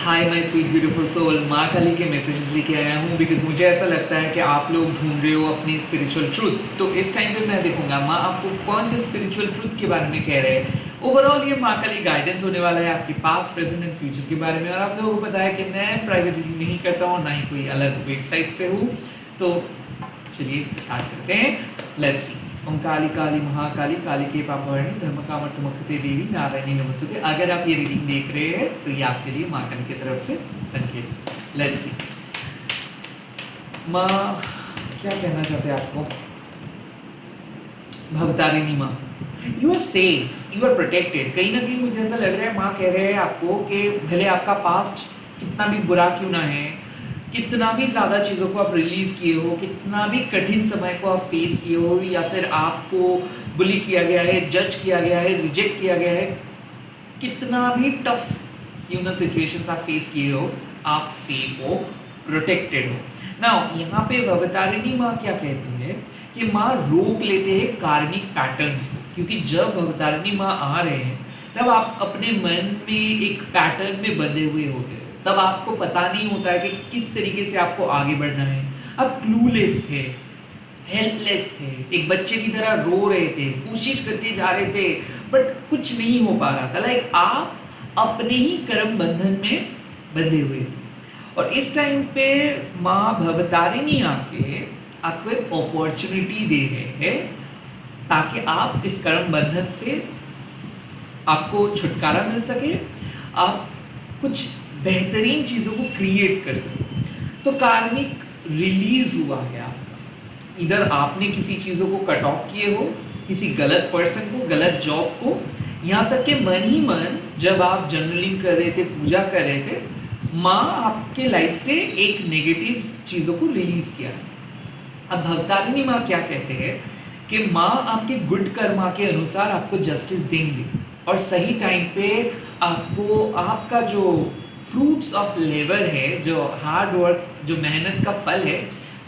Hi my sweet beautiful soul, माँ काली के messages लेके आया हूँ बिकॉज मुझे ऐसा लगता है कि आप लोग ढूंढ रहे हो अपनी स्पिरिचुअल ट्रूथ। तो इस टाइम पे मैं देखूंगा माँ आपको कौन से स्पिरिचुअल ट्रूथ के बारे में कह रहे हैं। ओवरऑल ये माँ काली गाइडेंस होने वाला है आपके पास्ट प्रेजेंट एंड फ्यूचर के बारे में। और आप लोगों को पता है कि मैं प्राइवेट रीडिंग नहीं करता हूँ, ना ही कोई अलग वेबसाइट्स पे हूँ। तो चलिए स्टार्ट करते हैं। Let's see. ओम काली काली महाकाली काली के पापहरणी धर्म कामर्थमुक्ते देवी नारायणी नमस्तुते। अगर आप ये रीडिंग देख रहे हैं तो ये आपके लिए माँ काली की तरफ से संकेत। लेट्स सी माँ क्या कहना चाहते हैं आपको। भवतारिणी माँ, you are safe, you are protected. कहीं ना कहीं मुझे ऐसा लग रहा है माँ कह रहे हैं आपको कि भले आपका पास्ट कितना भी बुरा क्यों ना है, कितना भी ज़्यादा चीज़ों को आप रिलीज़ किए हो, कितना भी कठिन समय को आप फेस किए हो, या फिर आपको बुली किया गया है, जज किया गया है, रिजेक्ट किया गया है, कितना भी टफ क्यों ना सिचुएशंस आप फेस किए हो, आप सेफ हो, प्रोटेक्टेड हो। नाउ यहाँ पे भवतारिणी माँ क्या कहती है कि माँ रोक लेते हैं कार्मिक पैटर्न्स को, क्योंकि जब भवतारिणी माँ आ रहे हैं तब आप अपने मन में एक पैटर्न में बंधे हुए होते हैं। तब आपको पता नहीं होता है कि किस तरीके से आपको आगे बढ़ना है। आप क्लूलेस थे, हेल्पलेस थे, एक बच्चे की तरह रो रहे थे, कोशिश करते जा रहे थे, बट कुछ नहीं हो पा रहा था। लाइक आप अपने ही कर्म बंधन में बंधे हुए थे। और इस टाइम पे माँ भवतारिणी आके आपको एक अपॉर्चुनिटी दे रहे हैं ताकि आप इस कर्म बंधन से आपको छुटकारा मिल सके, आप कुछ बेहतरीन चीज़ों को क्रिएट कर सके। तो कार्मिक रिलीज हुआ है आपका। इधर आपने किसी चीज़ों को कट ऑफ किए हो, किसी गलत पर्सन को, गलत जॉब को, यहाँ तक कि मन ही मन जब आप जर्नलिंग कर रहे थे, पूजा कर रहे थे, माँ आपके लाइफ से एक नेगेटिव चीज़ों को रिलीज किया है। अब भवतारिणी माँ क्या कहते हैं कि माँ आपके गुड कर्मा के अनुसार आपको जस्टिस देंगे और सही टाइम पे आपको आपका जो फ्रूट्स ऑफ लेबर है, जो हार्ड वर्क, जो मेहनत का फल है,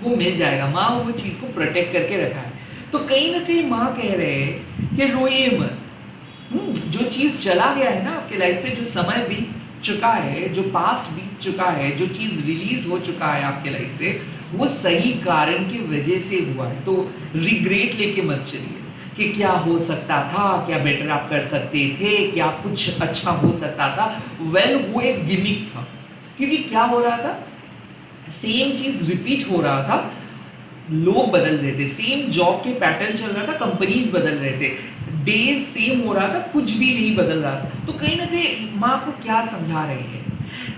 वो मिल जाएगा। माँ वो चीज़ को प्रोटेक्ट करके रखा है। तो कहीं ना कहीं माँ कह रहे हैं कि रोइए मत। जो चीज़ चला गया है ना आपके लाइफ से, जो समय बीत चुका है, जो पास्ट बीत चुका है, जो चीज़ रिलीज हो चुका है आपके लाइफ से, वो सही कारण की वजह से हुआ है। तो रिग्रेट लेके मत चलिए कि क्या हो सकता था, क्या बेटर आप कर सकते थे, क्या कुछ अच्छा हो सकता था। वो एक गिमिक था, क्योंकि क्या हो रहा था, सेम चीज रिपीट हो रहा था, लोग बदल रहे थे, सेम जॉब के पैटर्न चल रहा था, कंपनीज बदल रहे थे, डेज सेम हो रहा था, कुछ भी नहीं बदल रहा था। तो कहीं ना कहीं माँ आपको क्या समझा रही है,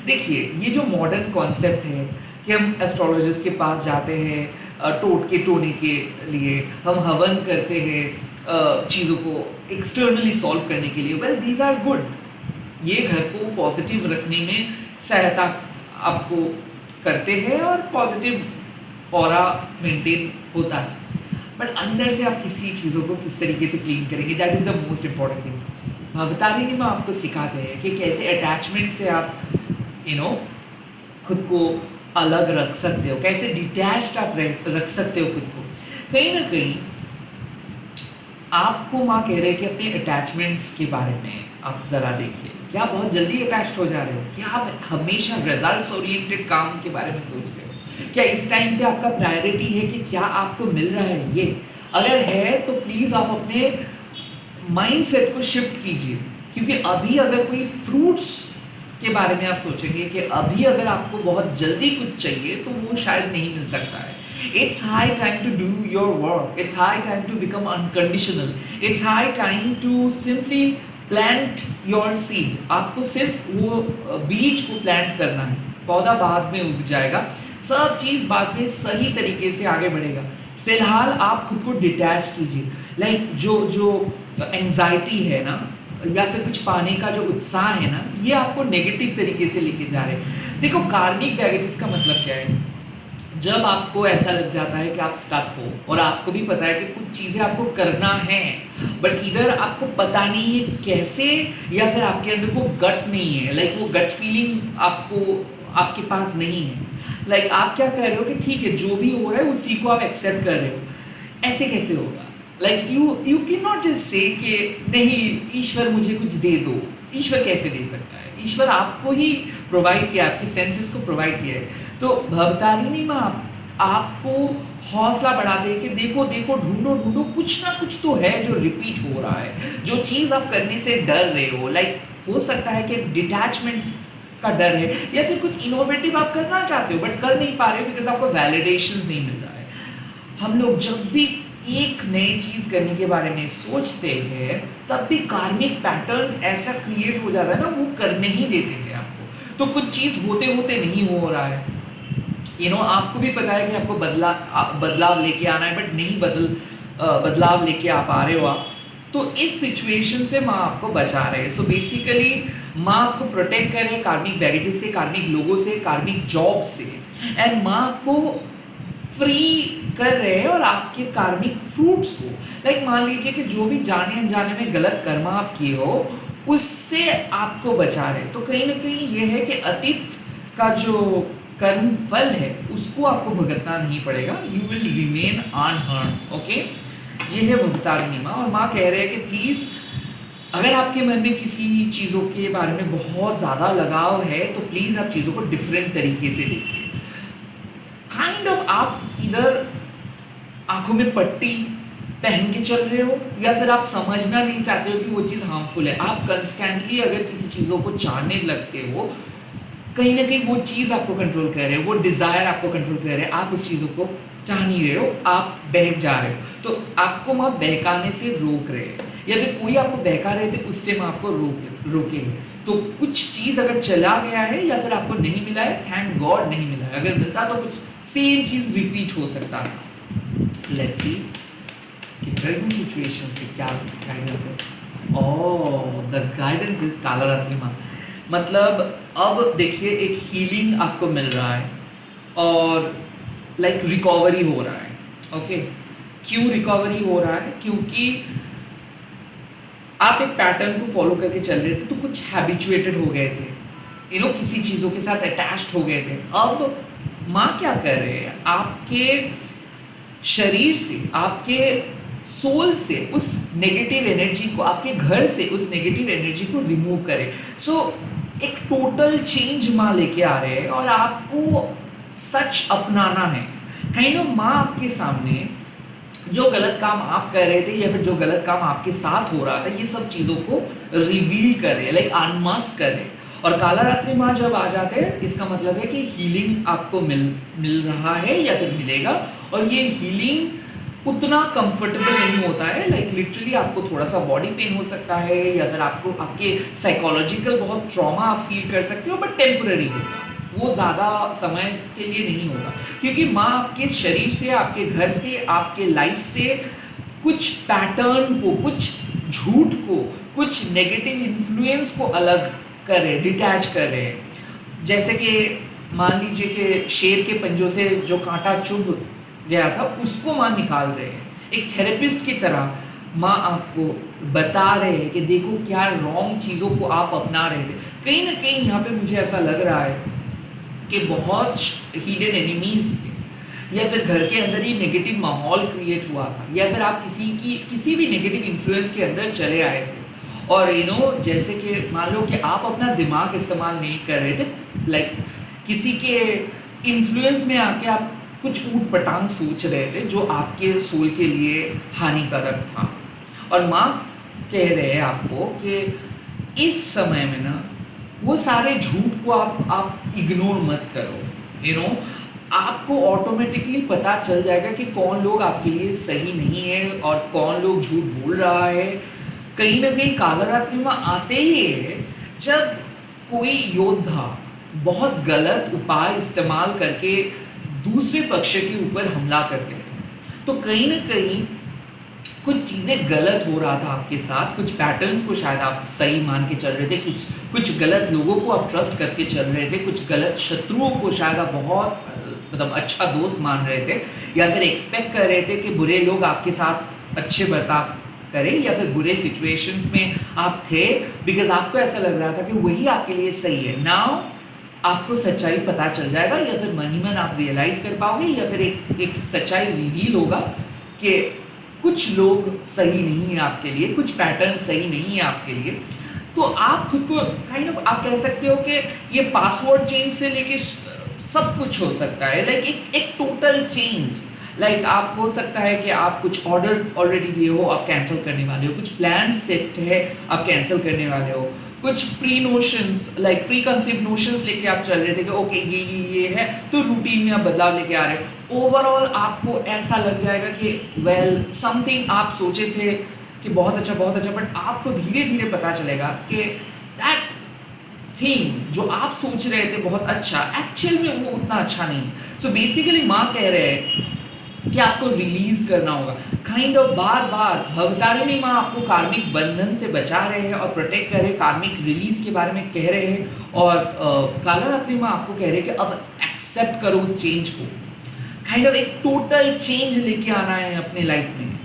देखिए ये जो मॉडर्न कॉन्सेप्ट है कि हम एस्ट्रोलॉजिस्ट के पास जाते हैं टोटके टोने के लिए, हम हवन करते हैं चीज़ों को एक्सटर्नली सॉल्व करने के लिए, वेल दीज आर गुड। ये घर को पॉजिटिव रखने में सहायता आपको करते हैं और पॉजिटिव ऑरा मेंटेन होता है, बट अंदर से आप किसी चीज़ों को किस तरीके से क्लीन करेंगे, that is the most important thing. Bhavatarini में आपको सिखाते हैं कि कैसे अटैचमेंट से आप खुद को अलग रख सकते हो, कैसे डिटैच्ड आप रख सकते हो खुद को। कहीं ना कहीं आपको माँ कह रहे हैं कि अपने अटैचमेंट्स के बारे में आप ज़रा देखिए। क्या आप बहुत जल्दी अटैच्ड हो जा रहे हो? क्या आप हमेशा रिजल्ट्स ओरिएंटेड काम के बारे में सोच रहे हो? क्या इस टाइम पे आपका प्रायोरिटी है कि क्या आपको मिल रहा है ये? अगर है तो प्लीज़ आप अपने माइंड सेट को शिफ्ट कीजिए, क्योंकि अभी अगर कोई फ्रूट्स के बारे में आप सोचेंगे कि अभी अगर आपको बहुत जल्दी कुछ चाहिए तो वो शायद नहीं मिल सकता है। It's high time to do your work. It's high time to become unconditional. It's high time to simply plant your seed. आपको सिर्फ वो बीज को प्लांट करना है, पौधा बाद में उग जाएगा, सब चीज़ बाद में सही तरीके से आगे बढ़ेगा। फिलहाल आप खुद को डिटैच कीजिए। लाइक जो एंजाइटी है ना, या फिर कुछ पाने का जो उत्साह है ना, ये आपको नेगेटिव तरीके से लेके जा रहे हैं। देखो कार्मिक बैगेज का मतलब क्या है, जब आपको ऐसा लग जाता है कि आप स्टक हो और आपको भी पता है कि कुछ चीज़ें आपको करना है, बट इधर आपको पता नहीं है कैसे, या फिर आपके अंदर वो गट नहीं है, लाइक वो गट फीलिंग आपके पास नहीं है। लाइक आप क्या कह रहे हो कि ठीक है जो भी हो रहा है उसी को आप एक्सेप्ट कर रहे हो, ऐसे कैसे होगा? Like you can not just say कि नहीं ईश्वर मुझे कुछ दे दो। ईश्वर कैसे दे सकता है? ईश्वर आपको ही प्रोवाइड किया, आपके सेंसेस को प्रोवाइड किया है। तो भवतारिणी माँ आपको हौसला बढ़ाते हैं कि देखो देखो, ढूंढो ढूंढो, कुछ ना कुछ तो है जो रिपीट हो रहा है, जो चीज़ आप करने से डर रहे हो। लाइक हो सकता है कि डिटैचमेंट्स का डर है, या फिर कुछ इनोवेटिव आप करना चाहते हो बट कर नहीं पा रहे हो बिकॉज आपको वैलिडेशंस नहीं मिल रहा है। हम लोग जब भी एक नई चीज करने के बारे में सोचते हैं तब भी कार्मिक पैटर्न्स ऐसा क्रिएट हो जाता है ना, वो करने ही देते हैं आपको। तो कुछ चीज होते होते नहीं हो रहा है, आपको भी पता है कि आपको बदलाव लेके आना है बट नहीं बदलाव लेके आ पा रहे हो आप। तो इस सिचुएशन से माँ आपको बचा रहे हैं। सो बेसिकली माँ आपको प्रोटेक्ट कर रहे हैं कार्मिक बैगेजेस से, कार्मिक लोगों से, कार्मिक जॉब से, एंड माँ आपको फ्री कर रहे हैं और आपके कार्मिक फ्रूट्स को, लाइक मान लीजिए कि जो भी जाने अनजाने में गलत कर्मा आप किए हो उससे आपको बचा रहे हैं। तो कहीं ना कहीं ये है कि अतीत का जो कर्म फल है उसको आपको भुगतना नहीं पड़ेगा, यू विल रिमेन अनहर्न। ओके, ये है भवतारिणी माँ। और माँ कह रहे हैं कि प्लीज अगर आपके मन में किसी चीज़ों के बारे में बहुत ज़्यादा लगाव है तो प्लीज़ आप चीज़ों को डिफरेंट तरीके से देखिए। काइंड ऑफ आप इधर आंखों में पट्टी पहन के चल रहे हो या फिर आप समझना नहीं चाहते हो कि वो चीज़ हार्मफुल है। आप कंस्टेंटली अगर किसी चीज़ों को चाहने लगते हो, कहीं ना कहीं वो चीज़ आपको कंट्रोल कर रहे हो, वो डिज़ायर आपको कंट्रोल कर रहे हैं, आप उस चीज़ों को चाह नहीं रहे हो, आप बहक जा रहे हो। तो आपको माँ बहकाने से रोक रहे हैं, या फिर कोई आपको बहका रहे थे उससे माँ आपको रोकेंगे। तो कुछ चीज़ अगर चला गया है या फिर आपको नहीं मिला है, थैंक गॉड नहीं मिला है, अगर मिलता तो कुछ सेम चीज़ रिपीट हो सकता है। लेट्स सी कि प्रेजेंट सिचुएशंस की क्या गाइडेंस है। ओह, द गाइडेंस इज कालरात्रि माँ। मतलब अब देखिए एक हीलिंग आपको मिल रहा है और लाइक रिकवरी हो रहा है। ओके, क्यों रिकवरी हो रहा है? क्योंकि आप एक पैटर्न को फॉलो करके चल रहे थे तो कुछ हैबिचुएटेड हो गए थे, किसी चीज़ों के साथ अटैच्ड हो गए थे। अब माँ क्या कर रहे हैं, आपके शरीर से, आपके सोल से उस नेगेटिव एनर्जी को, आपके घर से उस नेगेटिव एनर्जी को रिमूव करें। सो एक टोटल चेंज माँ लेके आ रहे हैं और आपको सच अपनाना है। काइंड ऑफ माँ आपके सामने जो गलत काम आप कर रहे थे या फिर जो गलत काम आपके साथ हो रहा था, ये सब चीज़ों को रिवील कर रहे हैं, लाइक अनमास्क कर रहे हैं। और कालरात्रि माँ जब आ जाते हैं इसका मतलब है कि हीलिंग आपको मिल रहा है या फिर मिलेगा। और ये हीलिंग उतना कंफर्टेबल नहीं होता है, लाइक लिटरली आपको थोड़ा सा बॉडी पेन हो सकता है या फिर आपको आपके साइकोलॉजिकल बहुत ट्रॉमा आप फील कर सकते हो, बट टेम्पररी होगा, वो ज़्यादा समय के लिए नहीं होगा। क्योंकि माँ आपके शरीर से, आपके घर से, आपके लाइफ से कुछ पैटर्न को, कुछ झूठ को, कुछ नेगेटिव इन्फ्लुएंस को अलग कर रहे, डिटैच कर रहे हैं। जैसे कि मान लीजिए कि शेर के पंजों से जो कांटा चुभ गया था उसको माँ निकाल रहे हैं। एक थेरेपिस्ट की तरह माँ आपको बता रहे हैं कि देखो क्या रॉन्ग चीज़ों को आप अपना रहे थे। कहीं ना कहीं यहाँ पे मुझे ऐसा लग रहा है कि बहुत हिडन एनिमीज थे, या फिर घर के अंदर ही नेगेटिव माहौल क्रिएट हुआ था, या फिर आप किसी भी नेगेटिव इन्फ्लुएंस के अंदर चले आए थे। और जैसे कि मान लो कि आप अपना दिमाग इस्तेमाल नहीं कर रहे थे, लाइक किसी के इन्फ्लुएंस में आके आप कुछ ऊट पटांग सोच रहे थे जो आपके सोल के लिए हानिकारक था। और माँ कह रहे हैं आपको कि इस समय में ना वो सारे झूठ को आप इग्नोर मत करो। आपको ऑटोमेटिकली पता चल जाएगा कि कौन लोग आपके लिए सही नहीं है और कौन लोग झूठ बोल रहा है। कहीं ना कहीं कालरात्रि में आते ही है जब कोई योद्धा बहुत गलत उपाय इस्तेमाल करके दूसरे पक्ष के ऊपर हमला करते हैं। तो कहीं ना कहीं कुछ चीज़ें गलत हो रहा था आपके साथ, कुछ पैटर्न्स को शायद आप सही मान के चल रहे थे, कुछ गलत लोगों को आप ट्रस्ट करके चल रहे थे, कुछ गलत शत्रुओं को शायद आप बहुत मतलब अच्छा दोस्त मान रहे थे, या फिर एक्सपेक्ट कर रहे थे कि बुरे लोग आपके साथ अच्छे बर्ताव करें, या फिर बुरे सिचुएशंस में आप थे बिकॉज आपको ऐसा लग रहा था कि वही आपके लिए सही है। नाउ आपको सच्चाई पता चल जाएगा, या फिर मन ही मन आप रियलाइज कर पाओगे, या फिर एक सच्चाई रिवील होगा कि कुछ लोग सही नहीं है आपके लिए, कुछ पैटर्न सही नहीं है आपके लिए। तो आप खुद को काइंड ऑफ आप कह सकते हो कि ये पासवर्ड चेंज से लेके सब कुछ हो सकता है, लाइक एक टोटल चेंज। लाइक आप हो सकता है कि आप कुछ ऑर्डर ऑलरेडी दिए हो, आप कैंसिल करने वाले हो, कुछ प्लान सेट है आप कैंसिल करने वाले हो, कुछ pre notions like pre conceive notions लेके आप चल रहे थे कि ओके ये है, तो रूटीन में आप बदलाव लेके आ रहे हो। ओवरऑल आपको ऐसा लग जाएगा कि वेल समथिंग आप सोचे थे कि बहुत अच्छा, बट आपको धीरे धीरे पता चलेगा कि दैट थिंग जो आप सोच रहे थे बहुत अच्छा, एक्चुअल में वो उतना अच्छा नहीं। सो बेसिकली माँ कह रहे हैं कि आपको रिलीज करना होगा, काइंड ऑफ बार बार भवतारिणी माँ आपको कार्मिक बंधन से बचा रहे हैं और प्रोटेक्ट कर रहे हैं, कार्मिक रिलीज के बारे में कह रहे हैं। और कालरात्रि माँ आपको कह रहे हैं कि अब एक्सेप्ट करो उस चेंज को, काइंड ऑफ एक टोटल चेंज लेके आना है अपने लाइफ में।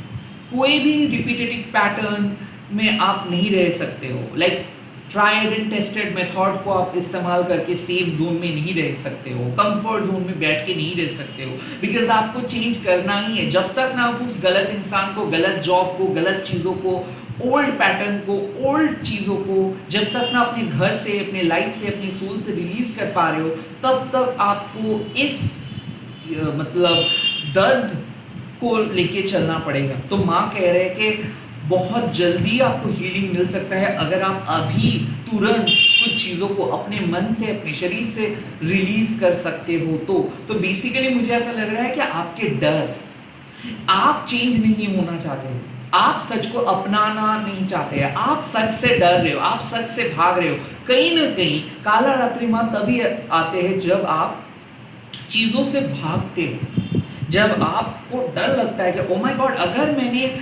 कोई भी रिपीटेटिव पैटर्न में आप नहीं रह सकते हो, like tried and tested method को आप इस्तेमाल करके सेफ जोन में नहीं रह सकते हो, कंफर्ट जोन में बैठ के नहीं रह सकते हो, बिकॉज आपको चेंज करना ही है। जब तक ना आप उस गलत इंसान को, गलत जॉब को, गलत चीज़ों को, ओल्ड पैटर्न को, ओल्ड चीज़ों को जब तक ना अपने घर से, अपने लाइफ से, अपने सोल से रिलीज कर पा रहे हो, तब तक आपको इस मतलब दर्द को लेके चलना पड़ेगा। तो माँ कह रहे हैं कि बहुत जल्दी आपको हीलिंग मिल सकता है अगर आप अभी तुरंत कुछ चीज़ों को अपने मन से, अपने शरीर से रिलीज कर सकते हो। तो बेसिकली मुझे ऐसा लग रहा है कि आपके डर, आप चेंज नहीं होना चाहते हैं, आप सच को अपनाना नहीं चाहते हैं, आप सच से डर रहे हो, आप सच से भाग रहे हो। कहीं ना कहीं कालरात्रि माँ तभी आते हैं जब आप चीज़ों से भागते हो, जब आपको डर लगता है कि ओ माय गॉड अगर मैंने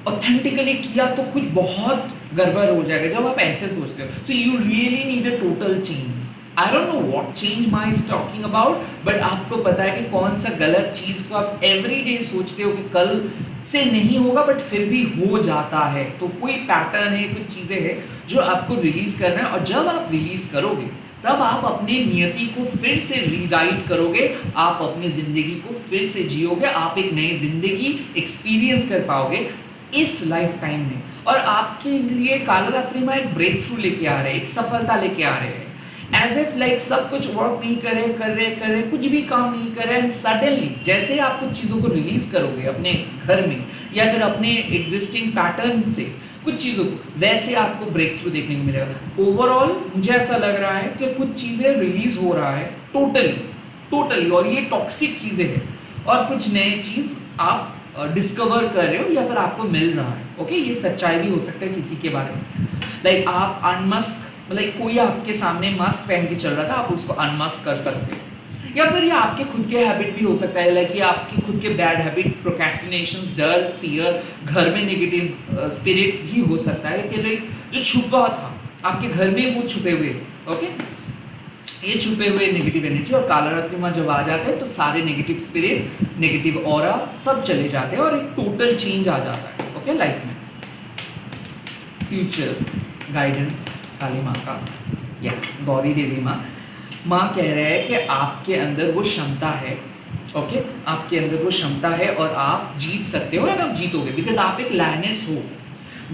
ऑथेंटिकली किया तो कुछ बहुत गड़बड़ हो जाएगा, जब आप ऐसे सोचते हो। So you really need a total change. I don't know what change my is talking about, but आपको पता है कि कौन सा गलत चीज को आप एवरी डे सोचते हो कि कल से नहीं होगा बट फिर भी हो जाता है। तो कोई पैटर्न है, कुछ चीजें हैं जो आपको रिलीज करना है, और जब आप रिलीज करोगे तब आप अपनी नियति को फिर से रीराइट करोगे, आप अपनी जिंदगी को फिर से जियोगे, आप एक नई जिंदगी एक्सपीरियंस कर पाओगे इस लाइफ टाइम में। और आपके लिए कालरात्रि में एक ब्रेक थ्रू लेके आ रहे हैं, एक सफलता लेके आ रहे हैं। एज इफ लाइक सब कुछ वर्क नहीं कर रहे, कुछ भी काम नहीं कर रहे, एंड सडनली जैसे ही आप कुछ चीज़ों को रिलीज करोगे अपने घर में या फिर अपने एग्जिस्टिंग पैटर्न से कुछ चीज़ों को, वैसे आपको ब्रेक थ्रू देखने को मिलेगा। ओवरऑल मुझे ऐसा लग रहा है कि कुछ चीज़ें रिलीज हो रहा है टोटली, और ये टॉक्सिक चीज़ें हैं, और कुछ नए चीज़ आप डिस्कवर कर रहे हो या फिर आपको मिल रहा है। ओके, ये सच्चाई भी हो सकता है किसी के बारे में, लाइक आप अनमस्क, मतलब कोई आपके सामने मास्क पहन के चल रहा था, आप उसको अनमास्क कर सकते हो। या फिर ये आपके खुद के हैबिट भी हो सकता है, लाइक ये आपके खुद के बैड हैबिट, प्रोक्रेस्टिनेशन, डर, फियर, घर में नेगेटिव स्पिरिट भी हो सकता है कि लाइक जो छुपा था आपके घर में वो छुपे हुए थे। ओके, ये छुपे हुए नेगेटिव एनर्जी, और कालरात्रि माँ जब आ जाते हैं तो सारे नेगेटिव स्पिरिट, नेगेटिव ऑरा सब चले जाते हैं और एक टोटल चेंज आ जाता है। ओके, लाइफ में फ्यूचर गाइडेंस काली माँ का, यस, गौरी देवी माँ कह रहे हैं कि आपके अंदर वो क्षमता है। ओके, आपके अंदर वो क्षमता है और आप जीत सकते हो, और आप जीतोगे बिकॉज आप एक लायनेस हो।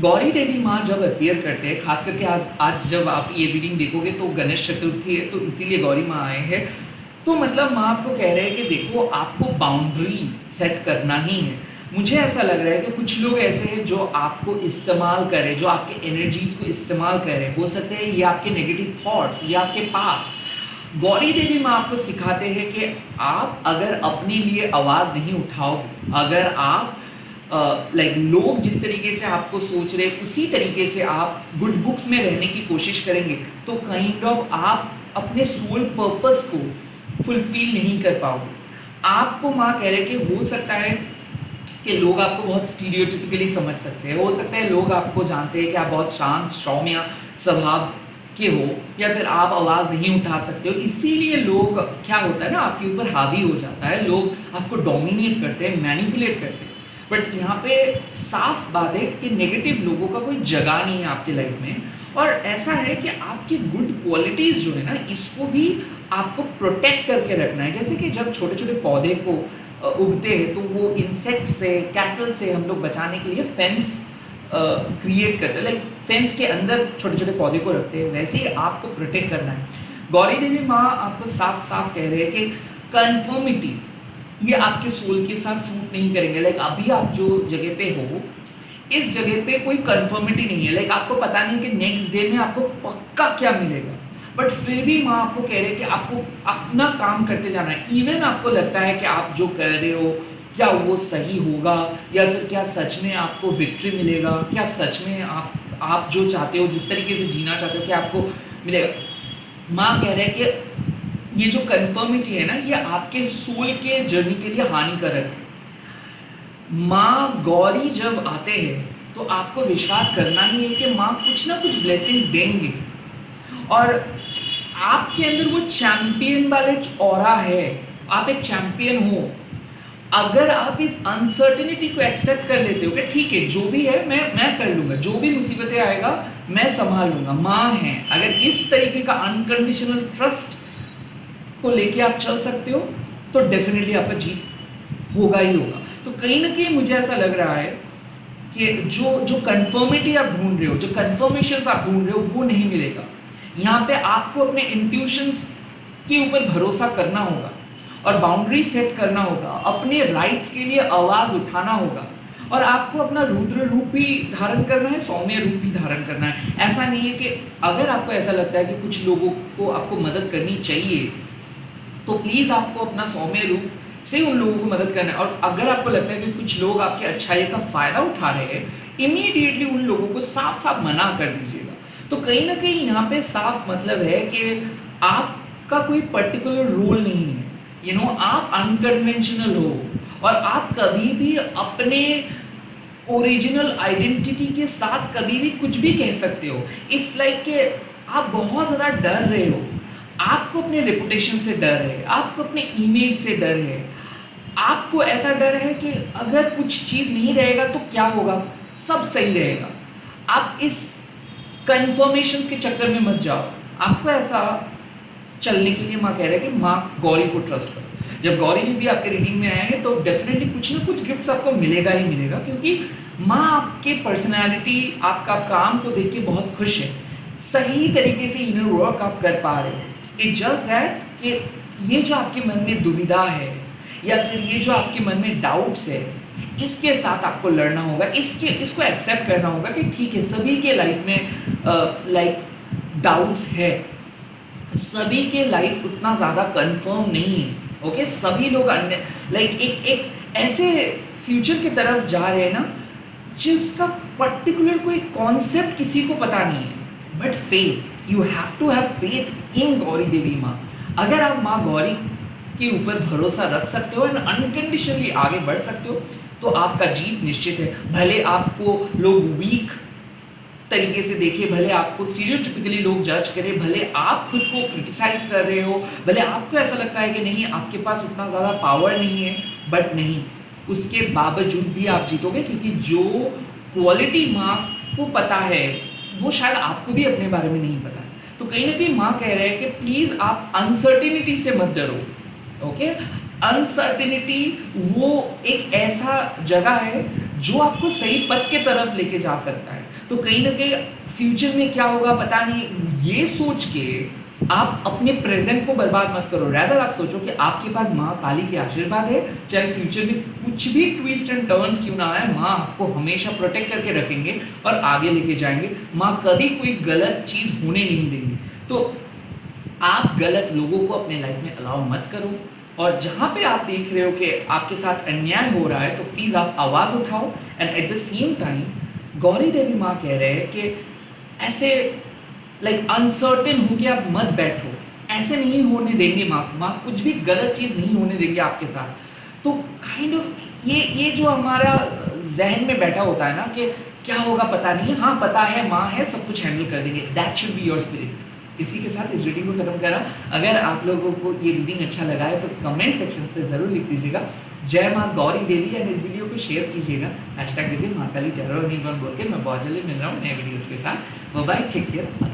गौरी देवी माँ जब अपीयर करते हैं, खास करके आज जब आप ये रीडिंग देखोगे तो गणेश चतुर्थी है, तो इसीलिए गौरी माँ आए हैं। तो मतलब माँ आपको कह रहे हैं कि देखो आपको बाउंड्री सेट करना ही है। मुझे ऐसा लग रहा है कि कुछ लोग ऐसे हैं जो आपको इस्तेमाल कर रहे हैं, जो आपके एनर्जीज को इस्तेमाल कर रहे हैं। हो सकते हैं ये आपके नेगेटिव थॉट्स, ये आपके पास्ट। गौरी देवी माँ आपको सिखाते हैं कि आप अगर अपने लिए आवाज़ नहीं उठाओगे, अगर आप लाइक लोग जिस तरीके से आपको सोच रहे हैं उसी तरीके से आप गुड बुक्स में रहने की कोशिश करेंगे, तो काइंड ऑफ आप अपने सोल पर्पस को फुलफिल नहीं कर पाओगे। आपको माँ कह रहे कि हो सकता है कि लोग आपको बहुत स्टीरियोटिपिकली समझ सकते हैं, हो सकता है लोग आपको जानते हैं कि आप बहुत शांत सौम्य स्वभाव के हो, या फिर आप आवाज़ नहीं उठा सकते हो, इसीलिए लोग क्या होता है ना आपके ऊपर हावी हो जाता है, लोग आपको डोमिनेट करते हैं, मैनिपुलेट करते हैं। बट यहाँ पे साफ बात है कि नेगेटिव लोगों का कोई जगह नहीं है आपकी लाइफ में। और ऐसा है कि आपकी गुड क्वालिटीज़ जो है ना, इसको भी आपको प्रोटेक्ट करके रखना है। जैसे कि जब छोटे छोटे पौधे को उगते हैं तो वो इंसेक्ट से, कैटल से हम लोग बचाने के लिए फेंस क्रिएट करते हैं, लाइक फेंस के अंदर छोटे छोटे पौधे को रखते हैं, वैसे ही आपको प्रोटेक्ट करना है। गौरी देवी माँ आपको साफ साफ कह रहे हैं कि कन्फर्मिटी ये आपके सोल के साथ सूट नहीं करेंगे। लाइक अभी आप जो जगह पे हो, इस जगह पे कोई कन्फर्मिटी नहीं है। लाइक आपको पता नहीं कि नेक्स्ट डे में आपको पक्का क्या मिलेगा, बट फिर भी माँ आपको कह रहे हैं कि आपको अपना काम करते जाना है। इवन आपको लगता है कि आप जो कर रहे हो क्या वो सही होगा, या फिर क्या सच में आपको विक्ट्री मिलेगा, क्या सच में आप जो चाहते हो, जिस तरीके से जीना चाहते हो, क्या आपको मिलेगा। माँ कह रहे हैं कि ये जो कन्फर्मिटी है ना, ये आपके सोल के जर्नी के लिए हानिकारक है। माँ गौरी जब आते हैं तो आपको विश्वास करना ही है कि माँ कुछ ना कुछ ब्लेसिंग्स देंगे, और आपके अंदर वो चैंपियन वाले ऑरा है, आप एक चैंपियन हो। अगर आप इस अनसर्टेनिटी को एक्सेप्ट कर लेते हो कि ठीक है जो भी है मैं कर लूंगा, जो भी मुसीबतें आएगा मैं संभाल लूंगा, माँ है, अगर इस तरीके का अनकंडीशनल ट्रस्ट को लेके आप चल सकते हो तो डेफिनेटली आपका जीत होगा ही होगा। तो कहीं ना कहीं मुझे ऐसा लग रहा है कि जो कन्फर्मिटी आप ढूंढ रहे हो, जो कन्फर्मेशंस आप ढूंढ रहे हो, वो नहीं मिलेगा। यहाँ पे आपको अपने इंट्यूशंस के ऊपर भरोसा करना होगा और बाउंड्री सेट करना होगा, अपने राइट्स के लिए आवाज उठाना होगा, और आपको अपना रुद्र रूप भी धारण करना है, सौम्य रूप भी धारण करना है। ऐसा नहीं है कि अगर आपको ऐसा लगता है कि कुछ लोगों को आपको मदद करनी चाहिए तो प्लीज आपको अपना सौम्य रूप से उन लोगों को मदद करना है। और अगर आपको लगता है कि कुछ लोग आपके अच्छाई का फायदा उठा रहे हैं, इमीडिएटली उन लोगों को साफ साफ मना कर दीजिएगा। तो कहीं ना कहीं यहाँ पे साफ मतलब है कि आपका कोई पर्टिकुलर रोल नहीं है, आप अनकन्वेंशनल हो, और आप कभी भी अपने ओरिजिनल आइडेंटिटी के साथ कभी भी कुछ भी कह सकते हो। इट्स लाइक कि आप बहुत ज़्यादा डर रहे हो, आपको अपने रेपुटेशन से डर है, आपको अपने इमेज से डर है, आपको ऐसा डर है कि अगर कुछ चीज़ नहीं रहेगा तो क्या होगा, सब सही रहेगा। आप इस कन्फर्मेशंस के चक्कर में मत जाओ। आपको ऐसा चलने के लिए माँ कह रहे हैं कि माँ गौरी को ट्रस्ट करो। जब गौरी भी आपके रीडिंग में आए हैं तो डेफिनेटली कुछ ना कुछ गिफ्ट्स आपको मिलेगा ही मिलेगा, क्योंकि माँ आपके पर्सनैलिटी, आपका काम को देख के बहुत खुश है। सही तरीके से इनर वर्क आप कर पा रहे हो। इट्स जस्ट दैट कि ये जो आपके मन में दुविधा है या फिर ये जो आपके मन में डाउट्स है, इसके साथ आपको लड़ना होगा, इसको एक्सेप्ट करना होगा कि ठीक है सभी के लाइफ में लाइक डाउट्स है, सभी के लाइफ उतना ज़्यादा कंफर्म नहीं है। ओके, सभी लोग लाइक एक ऐसे फ्यूचर की तरफ जा रहे हैं ना जिसका पर्टिकुलर कोई कॉन्सेप्ट किसी को पता नहीं है, but faith, you have to have faith in Gauri Devi माँ। अगर आप माँ गौरी के ऊपर भरोसा रख सकते हो एंड अनकंडीशनली आगे बढ़ सकते हो तो आपका जीत निश्चित है। भले आपको लोग वीक तरीके से देखे, भले आपको स्टीरियोटिपिकली लोग जज करें, भले आप खुद को क्रिटिसाइज कर रहे हो, भले आपको ऐसा लगता है कि नहीं आपके पास उतना ज़्यादा पावर नहीं है, बट नहीं, उसके बावजूद भी आप जीतोगे, क्योंकि जो क्वालिटी माँ को पता है वो शायद आपको भी अपने बारे में नहीं पता है। तो कहीं ना कहीं माँ कह रहे हैं कि प्लीज़ आप अनसर्टिनिटी से मत डरो। ओके, अनसर्टिनिटी वो एक ऐसा जगह है जो आपको सही पथ के तरफ लेके जा सकता है। तो कहीं ना कहीं फ्यूचर में क्या होगा पता नहीं, ये सोच के आप अपने प्रेजेंट को बर्बाद मत करो। रैदर आप सोचो कि आपके पास माँ काली के आशीर्वाद है, चाहे फ्यूचर में कुछ भी ट्विस्ट एंड टर्न्स क्यों ना आए, माँ आपको हमेशा प्रोटेक्ट करके रखेंगे और आगे लेके जाएंगे। माँ कभी कोई गलत चीज़ होने नहीं देंगे। तो आप गलत लोगों को अपने लाइफ में अलाउ मत करो, और जहाँ पे आप देख रहे हो कि आपके साथ अन्याय हो रहा है तो प्लीज़ आप आवाज़ उठाओ। And at the same time Gauri Devi माँ कह रहे हैं कि ऐसे लाइक अनसर्टेन हो के आप मत बैठो, ऐसे नहीं होने देंगे माँ कुछ भी गलत चीज़ नहीं होने देंगे आपके साथ। तो काइंड ऑफ ये जो हमारा जहन में बैठा होता है ना कि क्या होगा पता नहीं, हाँ पता है माँ है, सब कुछ हैंडल कर देंगे, that should be your spirit. इसी के साथ इस रीडिंग को खत्म कर रहा हूँ। अगर आप लोगों को ये रीडिंग अच्छा लगा है तो कमेंट सेक्शन पे ज़रूर लिख दीजिएगा जय माँ गौरी देवी, एंड इस वीडियो को शेयर कीजिएगा, हैशटैग देखिए माँ काली टेरर बोल के। मैं बहुत जल्दी मिल रहा हूँ नए वीडियोज़ के साथ। Bye, take care.